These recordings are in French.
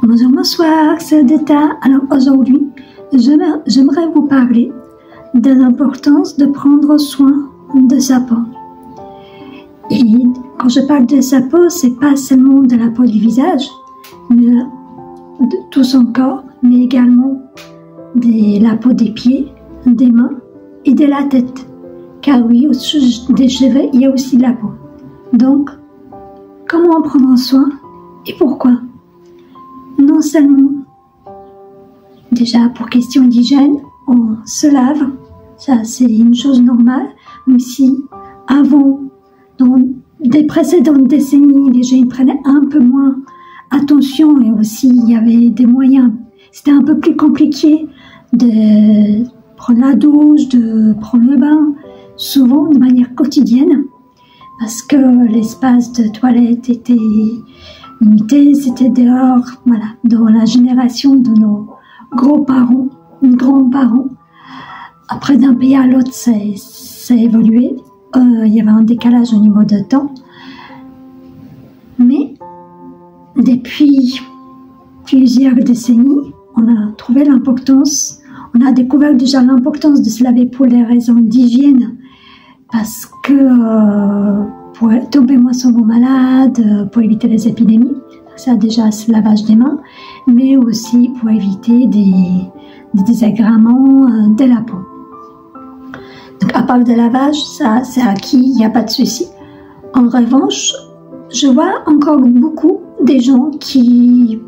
Bonjour, bonsoir, c'est Deta. Alors aujourd'hui, j'aimerais vous parler de l'importance de prendre soin de sa peau. Et quand je parle de sa peau, c'est pas seulement de la peau du visage, mais de tout son corps, mais également de la peau des pieds, des mains et de la tête. Car oui, au-dessus des cheveux, il y a aussi de la peau. Donc, comment en prendre soin et pourquoi? Non seulement, déjà pour question d'hygiène, on se lave, ça c'est une chose normale, même si avant, dans des précédentes décennies, les gens prenaient un peu moins attention et aussi il y avait des moyens, c'était un peu plus compliqué de prendre la douche, de prendre le bain, souvent de manière quotidienne, parce que l'espace de toilette était limité, c'était dehors, voilà, dans la génération de nos grands-parents. Après, d'un pays à l'autre, ça a évolué. Il y avait un décalage au niveau de temps. Mais depuis plusieurs décennies, on a trouvé l'importance, on a découvert déjà l'importance de se laver pour des raisons d'hygiène, parce que pour tomber moins souvent malade, pour éviter les épidémies, ça déjà ce lavage des mains, mais aussi pour éviter des désagréments de la peau. Donc à part de lavage, ça c'est acquis, il n'y a pas de souci. En revanche, je vois encore beaucoup des gens qui,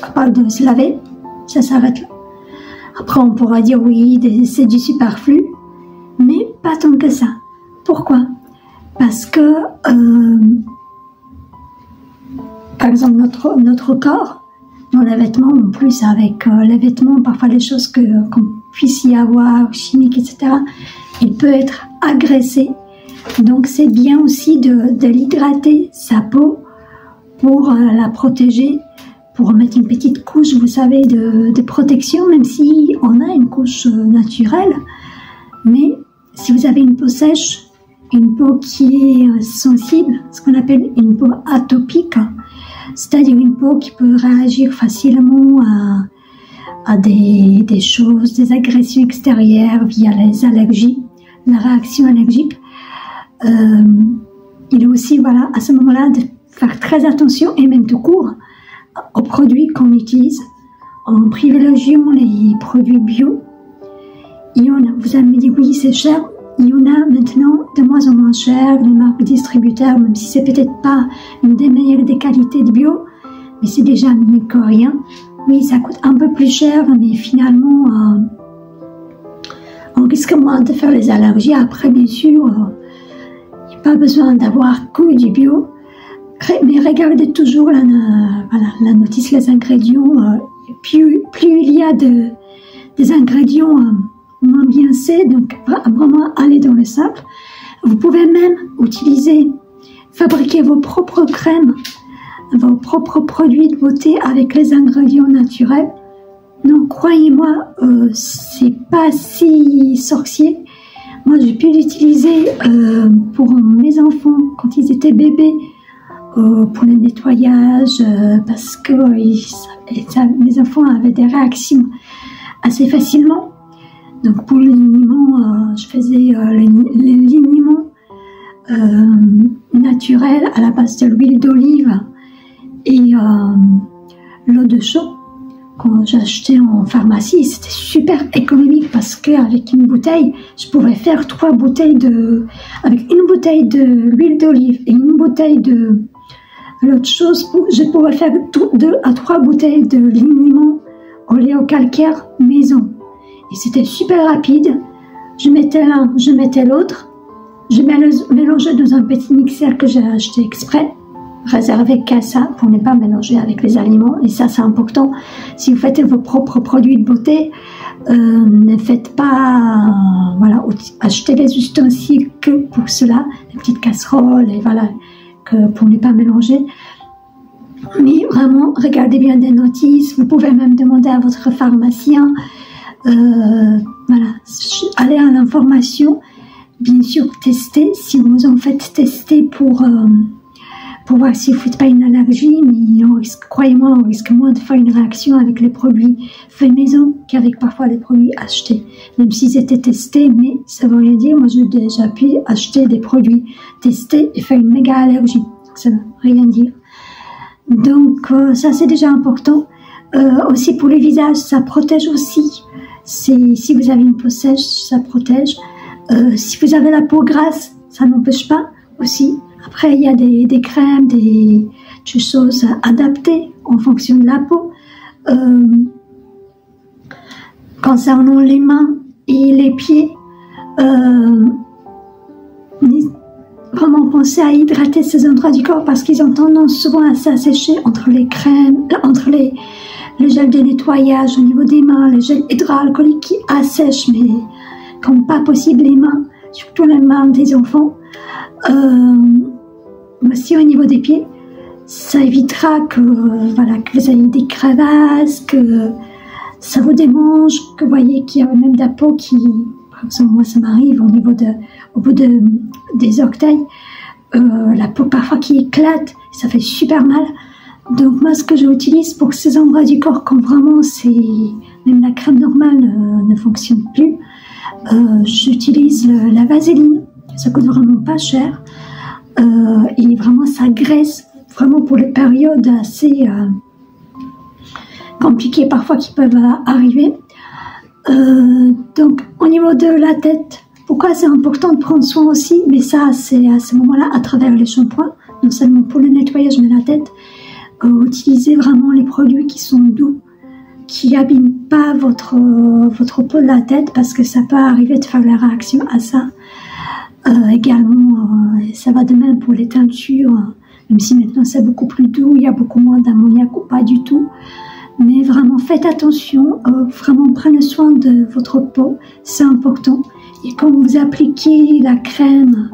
à part de se laver, ça s'arrête là. Après on pourra dire oui, c'est du superflu, mais pas tant que ça. Pourquoi? Parce que, par exemple, notre corps, dans les vêtements, en plus avec les vêtements, parfois les choses qu'on puisse y avoir, chimiques, etc., il peut être agressé. Donc c'est bien aussi de l'hydrater, sa peau, pour la protéger, pour mettre une petite couche, vous savez, de protection, même si on a une couche naturelle. Mais si vous avez une peau sèche, une peau qui est sensible, ce qu'on appelle une peau atopique, c'est-à-dire une peau qui peut réagir facilement à des choses, des agressions extérieures via les allergies, la réaction allergique. Il est aussi, voilà, à ce moment-là, de faire très attention, et même tout court, aux produits qu'on utilise, en privilégiant les produits bio. Vous allez me dire, oui, c'est cher. Il y en a maintenant de moins en moins cher, les marques distributeurs, même si c'est peut-être pas une des meilleures des qualités de bio, mais c'est déjà mieux que rien. Oui, ça coûte un peu plus cher, mais finalement, on risque moins de faire les allergies. Après, bien sûr, il n'y a pas besoin d'avoir que du bio, mais regardez toujours la notice, les ingrédients. Plus il y a des ingrédients moins bien c'est, donc vraiment aller dans le simple. Vous pouvez même fabriquer vos propres crèmes, vos propres produits de beauté avec les ingrédients naturels. Non, croyez-moi, c'est pas si sorcier. Moi, j'ai pu l'utiliser pour mes enfants quand ils étaient bébés, pour le nettoyage, parce que mes enfants avaient des réactions assez facilement. Donc pour le liniment, je faisais le liniment naturel à la base de l'huile d'olive et l'eau de chaux quand j'achetais en pharmacie. C'était super économique parce qu'avec une bouteille, je pouvais faire 3 bouteilles avec une bouteille de l'huile d'olive et une bouteille de l'autre chose. Je pouvais faire 2 à 3 bouteilles de liniment oléocalcaire maison. Et c'était super rapide. Je mettais l'un, je mettais l'autre. Je mélangeais dans un petit mixeur que j'ai acheté exprès, réservé qu'à ça, pour ne pas mélanger avec les aliments. Et ça, c'est important. Si vous faites vos propres produits de beauté, ne faites pas, achetez les ustensiles que pour cela, les petites casseroles, et voilà, que pour ne pas mélanger. Mais vraiment, regardez bien des notices. Vous pouvez même demander à votre pharmacien. Allez à l'information, bien sûr tester, si vous en faites tester pour pour voir si vous ne faites pas une allergie, mais croyez-moi, on risque moins de faire une réaction avec les produits faits maison qu'avec parfois les produits achetés, même s'ils étaient testés, mais ça ne veut rien dire. Moi, j'ai déjà pu acheter des produits testés et faire une méga allergie, ça ne veut rien dire. Donc, ça, c'est déjà important. Aussi, pour les visages, ça protège aussi. Si vous avez une peau sèche, ça protège. Si vous avez la peau grasse, ça n'empêche pas aussi. Après, il y a des crèmes, des choses adaptées en fonction de la peau. Concernant les mains et les pieds, vraiment penser à hydrater ces endroits du corps parce qu'ils ont tendance souvent à s'assécher entre les crèmes, entre les gels de nettoyage au niveau des mains, les gels hydroalcooliques qui assèchent, mais comme pas possible les mains, surtout les mains des enfants. Aussi au niveau des pieds, ça évitera que vous ayez des crevasses, que ça vous démange, que vous voyez qu'il y a même de la peau qui, par exemple moi ça m'arrive au bout des orteils, la peau parfois qui éclate, ça fait super mal. Donc moi ce que j'utilise pour ces endroits du corps quand vraiment même la crème normale ne fonctionne plus, j'utilise la vaseline, ça coûte vraiment pas cher. Et vraiment ça graisse vraiment pour les périodes assez compliquées parfois qui peuvent arriver. Donc au niveau de la tête, pourquoi c'est important de prendre soin aussi, mais ça c'est à ce moment-là à travers les shampoings, non seulement pour le nettoyage mais la tête, utilisez vraiment les produits qui sont doux, qui n'abîment pas votre peau de la tête parce que ça peut arriver de faire la réaction à ça. Également, ça va de même pour les teintures, même si maintenant c'est beaucoup plus doux, il y a beaucoup moins d'ammoniac ou pas du tout. Mais vraiment faites attention, vraiment prenez soin de votre peau, c'est important. Et quand vous appliquez la crème,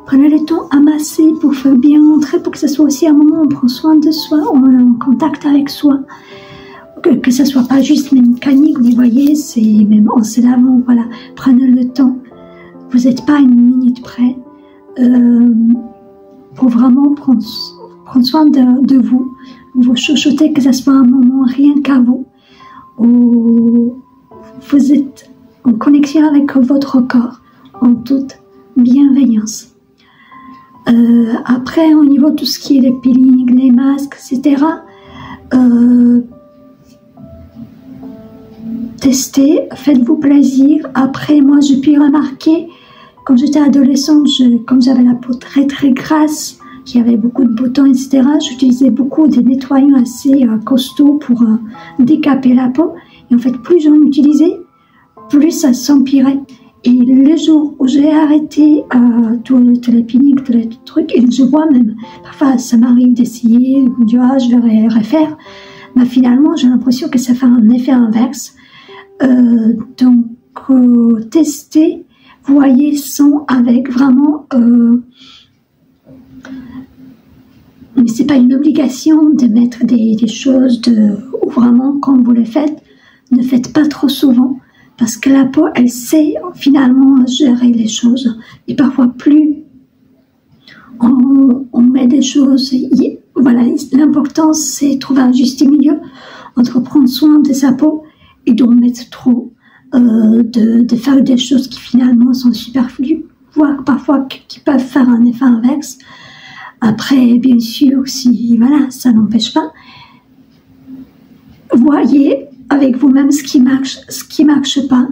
prenez le temps à masser pour faire bien entrer, pour que ce soit aussi un moment où on prend soin de soi, on est en contact avec soi. Que ce soit pas juste mécanique, vous voyez, c'est même en se lavant, voilà, prenez le temps. Vous n'êtes pas une minute près pour vraiment prendre soin de vous. Vous chuchotez, que ce soit un moment rien qu'à vous, où vous êtes en connexion avec votre corps, en toute bienveillance. Après, au niveau de tout ce qui est les peelings, les masques, etc., testez, faites-vous plaisir. Après, moi, j'ai pu remarquer, quand j'étais adolescente, comme j'avais la peau très très grasse, qui avait beaucoup de boutons, etc., j'utilisais beaucoup des nettoyants assez costauds pour décaper la peau. Et en fait, plus j'en utilisais, plus ça s'empirait. Et le jour où j'ai arrêté tous les peelings, tous les trucs, et je vois même, parfois ça m'arrive d'essayer, de dire, je vais refaire, mais finalement, j'ai l'impression que ça fait un effet inverse. Donc, testez, voyez sans, avec vraiment, mais c'est pas une obligation de mettre des choses ou vraiment quand vous le faites, ne faites pas trop souvent parce que la peau elle sait finalement gérer les choses et parfois plus on met des choses, voilà, l'important c'est trouver un juste milieu entre prendre soin de sa peau et d'en mettre trop, de faire des choses qui finalement sont superflues, voire parfois qui peuvent faire un effet inverse. Après, bien sûr, si voilà, ça n'empêche pas, voyez avec vous-même ce qui marche pas,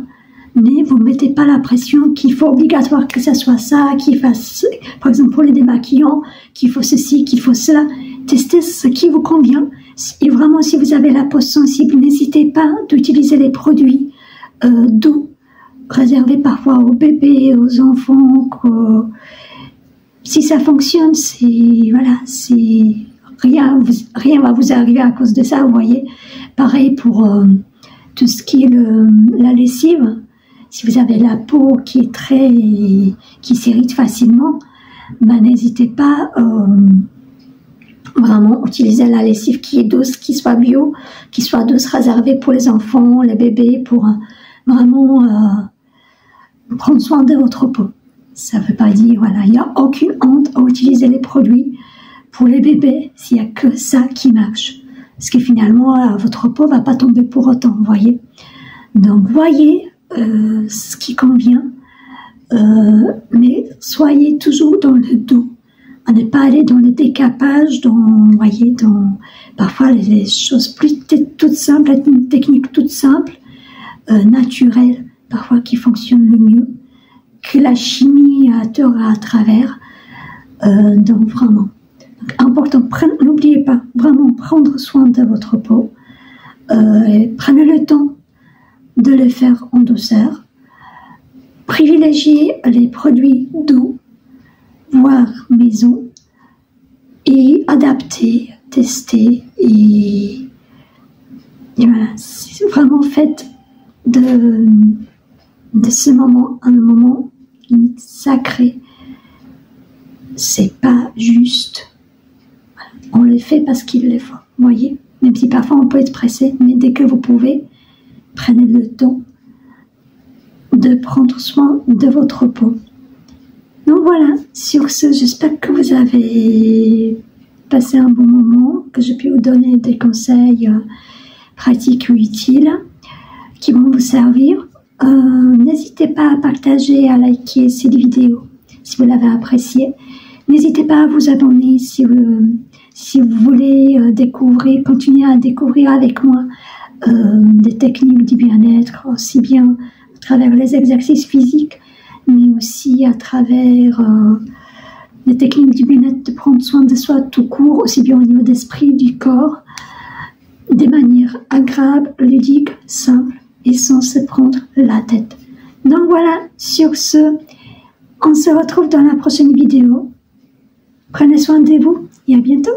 mais vous ne mettez pas la pression qu'il faut obligatoire que ça soit ça, qu'il fasse, par exemple pour les démaquillants, qu'il faut ceci, qu'il faut cela. Testez ce qui vous convient. Et vraiment, si vous avez la peau sensible, n'hésitez pas d'utiliser les produits doux, réservés parfois aux bébés, aux enfants. Si ça fonctionne, rien va vous arriver à cause de ça, vous voyez. Pareil pour tout ce qui est la lessive. Si vous avez la peau qui s'irrite facilement, n'hésitez pas vraiment utiliser la lessive qui est douce, qui soit bio, qui soit douce, réservée pour les enfants, les bébés, pour vraiment prendre soin de votre peau. Ça ne veut pas dire, voilà, il n'y a aucune honte à utiliser les produits pour les bébés, s'il n'y a que ça qui marche. Parce que finalement, votre peau ne va pas tomber pour autant, vous voyez. Donc, voyez ce qui convient, mais soyez toujours dans le doux. À ne pas aller dans le décapage, voyez, dans parfois les choses plus toutes simples, une technique toute simple, naturelle, parfois qui fonctionne le mieux, que la chimie à travers. Donc vraiment, important, n'oubliez pas, vraiment prendre soin de votre peau, prenez le temps de le faire en douceur, privilégiez les produits doux, voire maison, et adapter, tester, et voilà, c'est vraiment fait de ce moment un moment sacré. C'est pas juste, on le fait parce qu'il le faut, voyez, même si parfois on peut être pressé, mais dès que vous pouvez, prenez le temps de prendre soin de votre peau. Donc voilà, sur ce, j'espère que vous avez passé un bon moment, que j'ai pu vous donner des conseils pratiques ou utiles qui vont vous servir. N'hésitez pas à partager, à liker cette vidéo si vous l'avez appréciée. N'hésitez pas à vous abonner si vous voulez continuer à découvrir avec moi des techniques du bien-être, aussi bien à travers les exercices physiques, mais aussi à travers les techniques du bien-être, de prendre soin de soi tout court, aussi bien au niveau d'esprit, du corps, de manière agréable, ludique, simple et sans se prendre la tête. Donc voilà, sur ce, on se retrouve dans la prochaine vidéo. Prenez soin de vous et à bientôt.